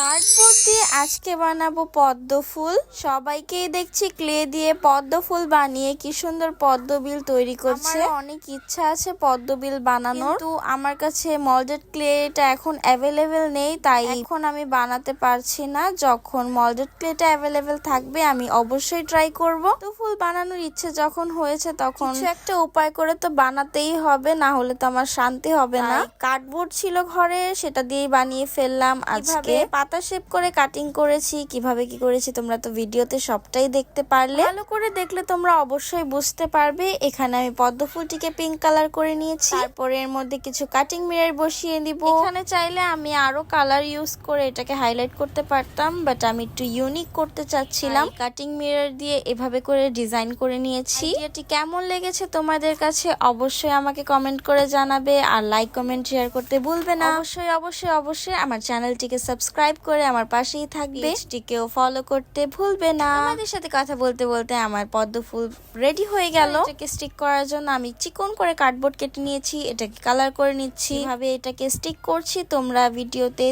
Cardboard দিয়ে আজকে বানাবো পদ্ম ফুল। সবাইকেই দেখছি ক্লে দিয়ে পদ্ম ফুল বানিয়ে কি সুন্দর পদ্ম বিল তৈরি করছে। আমার অনেক ইচ্ছা আছে পদ্ম বিল বানানোর, কিন্তু আমার কাছে মল্ডেড ক্লেটা এখন অ্যাভেলেবেল নেই, তাই এখন আমি বানাতে পারছি না। যখন মল্ডেড ক্লেটা অ্যাভেলেবেল থাকবে আমি অবশ্যই ট্রাই করব। তো ফুল বানানোর ইচ্ছে যখন হয়েছে তখন কিছু একটা উপায় করে তো বানাতেই হবে, না হলে তো আমার শান্তি হবে না। কার্ডবোর্ড ছিল ঘরে, সেটা দিয়েই বানিয়ে ফেললাম। আজকে পাতা শেপ করে কাটিং করেছি, কিভাবে কি করেছি তোমরা তো ভিডিওতে সবটাই দেখতে পারলে। ভালো করে দেখলে তোমরা অবশ্যই বুঝতে পারবে। এখানে আমি পদ্ম ফুলটিকে পিঙ্ক কালার করে নিয়েছি, তারপরে এর মধ্যে কিছু কাটিং মিরর বসিয়ে দিব। এখানে চাইলে আমি আরো কালার ইউজ করে এটাকে হাইলাইট করতে পারতাম, বাট আমি একটু ইউনিক করতে চাচ্ছিলাম। কাটিং মিরর দিয়ে এভাবে করে ডিজাইন করে নিয়েছি। এটি কেমন লেগেছে তোমাদের কাছে অবশ্যই আমাকে কমেন্ট করে জানাবে, আর লাইক কমেন্ট শেয়ার করতে ভুলবে না। অবশ্যই অবশ্যই অবশ্যই আমার চ্যানেলটিকে সাবস্ক্রাইব করে আমার পাশেই থাকবে, পেজটিকেও ফলো করতে ভুলবে না। আমাদের সাথে কথা বলতে বলতে আমার পদ্ম ফুল রেডি হয়ে গেল। এটাকে স্টিক করার জন্য আমি চিকন করে কার্ডবোর্ড কেটে নিয়েছি, এটাকে কালার করে নিচ্ছি। এভাবে এটাকে স্টিক করছি, তোমরা ভিডিওতে